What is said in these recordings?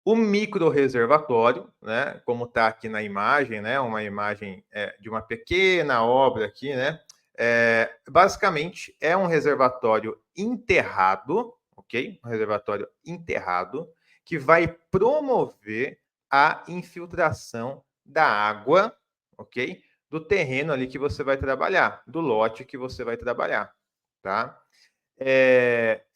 O micro-reservatório, né, como está aqui na imagem, né, uma imagem de uma pequena obra aqui, né, basicamente é um reservatório enterrado, ok? Um reservatório enterrado que vai promover a infiltração da água, ok? Do terreno ali que você vai trabalhar, do lote que você vai trabalhar, tá?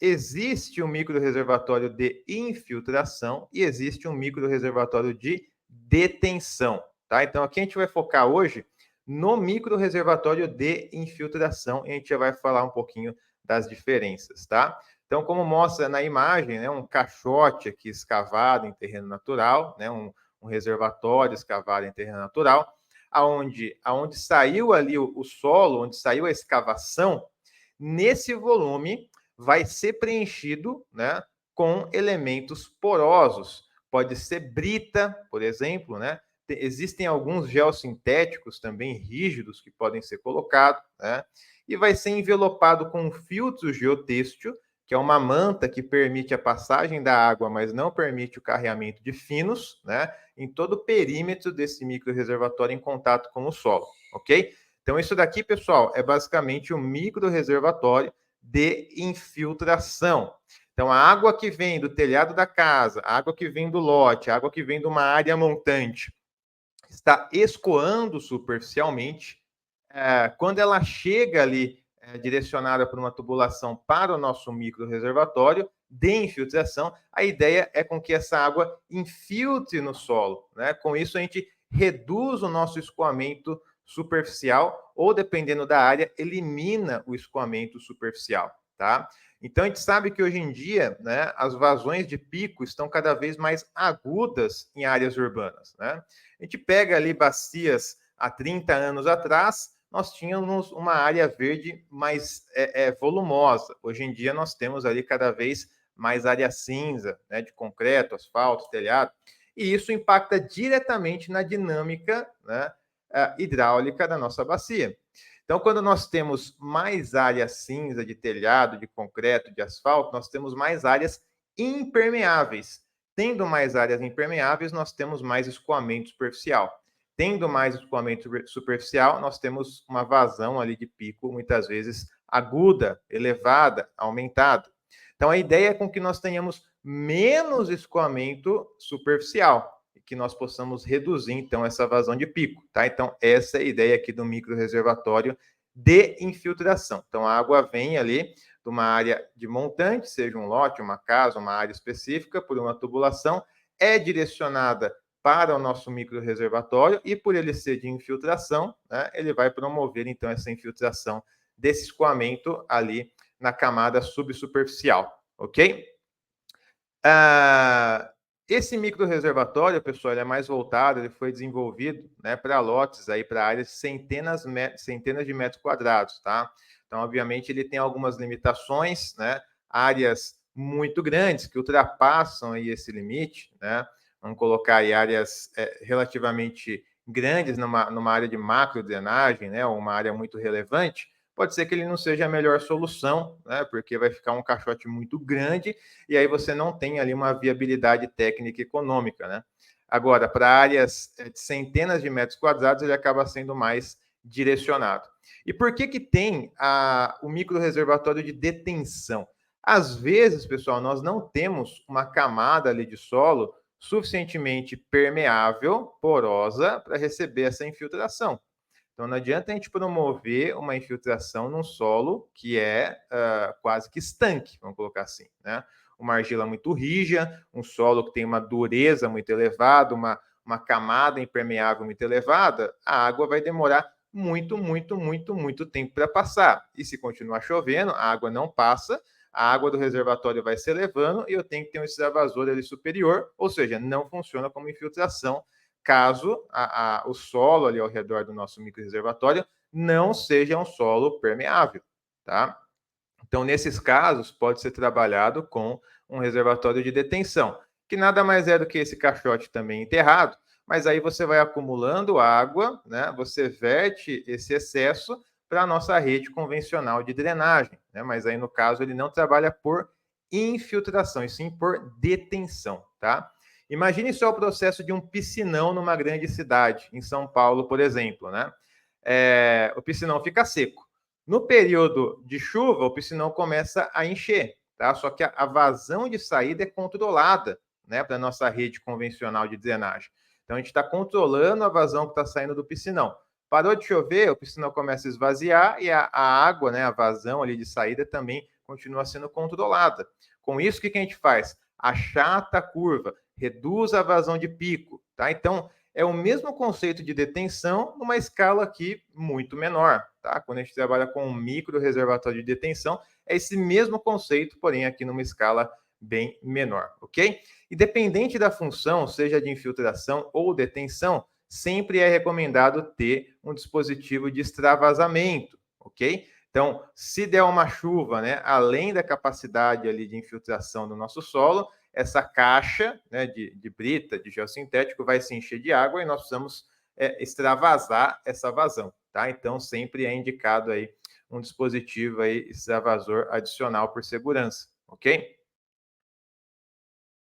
Existe um micro-reservatório de infiltração e existe um micro-reservatório de detenção, tá? Então, aqui a gente vai focar hoje no micro-reservatório de infiltração e a gente já vai falar um pouquinho das diferenças, tá? Então, como mostra na imagem, né, um caixote aqui escavado em terreno natural, né, um reservatório escavado em terreno natural, aonde saiu ali o solo, onde saiu a escavação, nesse volume vai ser preenchido, né, com elementos porosos. Pode ser brita, por exemplo, né? Existem alguns geossintéticos também rígidos que podem ser colocados, né? E vai ser envelopado com um filtro geotêxtil, que é uma manta que permite a passagem da água, mas não permite o carreamento de finos, né? Em todo o perímetro desse micro-reservatório em contato com o solo, ok? Então, isso daqui, pessoal, é basicamente um micro-reservatório de infiltração. Então, a água que vem do telhado da casa, a água que vem do lote, a água que vem de uma área montante, está escoando superficialmente. Quando ela chega ali, direcionada por uma tubulação para o nosso micro-reservatório de infiltração, a ideia é com que essa água infiltre no solo, né? Com isso, a gente reduz o nosso escoamento superficial ou, dependendo da área, elimina o escoamento superficial, tá? Então, a gente sabe que hoje em dia, né, as vazões de pico estão cada vez mais agudas em áreas urbanas, né? A gente pega ali bacias há 30 anos atrás, nós tínhamos uma área verde mais volumosa. Hoje em dia, nós temos ali cada vez mais área cinza, né, de concreto, asfalto, telhado, e isso impacta diretamente na dinâmica, né, hidráulica da nossa bacia. Então, quando nós temos mais área cinza de telhado, de concreto, de asfalto, nós temos mais áreas impermeáveis. Tendo mais áreas impermeáveis, nós temos mais escoamento superficial. Tendo mais escoamento superficial, nós temos uma vazão ali de pico, muitas vezes aguda, elevada, aumentada. Então, a ideia é com que nós tenhamos menos escoamento superficial e que nós possamos reduzir, então, essa vazão de pico, tá? Então, essa é a ideia aqui do micro-reservatório de infiltração. Então, a água vem ali de uma área de montante, seja um lote, uma casa, uma área específica, por uma tubulação, é direcionada para o nosso micro-reservatório e, por ele ser de infiltração, né, ele vai promover, então, essa infiltração desse escoamento ali na camada subsuperficial, ok? Esse micro-reservatório, pessoal, ele é mais voltado, ele foi desenvolvido, né, para lotes aí, para áreas de centenas de metros quadrados, tá? Então, obviamente, ele tem algumas limitações, né? Áreas muito grandes que ultrapassam aí esse limite, né? Vamos colocar aí áreas relativamente grandes numa área de macro drenagem, né? Ou uma área muito relevante, pode ser que ele não seja a melhor solução, né? Porque vai ficar um caixote muito grande e aí você não tem ali uma viabilidade técnica e econômica, né? Agora, para áreas de centenas de metros quadrados, ele acaba sendo mais direcionado. E por que que tem o micro-reservatório de detenção? Às vezes, pessoal, nós não temos uma camada ali de solo suficientemente permeável, porosa, para receber essa infiltração. Então, não adianta a gente promover uma infiltração num solo que é quase que estanque, vamos colocar assim, né? Uma argila muito rija, um solo que tem uma dureza muito elevada, uma camada impermeável muito elevada, a água vai demorar muito tempo para passar. E se continuar chovendo, a água não passa, a água do reservatório vai se elevando e eu tenho que ter um extravasor ali superior, ou seja, não funciona como infiltração caso o solo ali ao redor do nosso micro-reservatório não seja um solo permeável, tá? Então, nesses casos, pode ser trabalhado com um reservatório de detenção, que nada mais é do que esse caixote também enterrado, mas aí você vai acumulando água, né? Você verte esse excesso para a nossa rede convencional de drenagem, né? Mas aí, no caso, ele não trabalha por infiltração, e sim por detenção, tá? Imagine só o processo de um piscinão numa grande cidade, em São Paulo, por exemplo, né? O piscinão fica seco. No período de chuva, o piscinão começa a encher, tá? Só que a vazão de saída é controlada, né, para a nossa rede convencional de drenagem. Então, a gente está controlando a vazão que está saindo do piscinão. Parou de chover, o piscinão começa a esvaziar e a água, né, a vazão ali de saída também continua sendo controlada. Com isso, o que a gente faz? Achata a curva, reduz a vazão de pico, tá? Então, é o mesmo conceito de detenção numa escala aqui muito menor, tá? Quando a gente trabalha com um micro reservatório de detenção, é esse mesmo conceito, porém aqui numa escala bem menor, ok? Independente da função, seja de infiltração ou detenção, sempre é recomendado ter um dispositivo de extravasamento, ok? Então, se der uma chuva, né, além da capacidade ali de infiltração do nosso solo, essa caixa, né, de brita, de geossintético, vai se encher de água e nós precisamos extravasar essa vazão, tá? Então, sempre é indicado aí um dispositivo aí extravasor adicional por segurança, ok?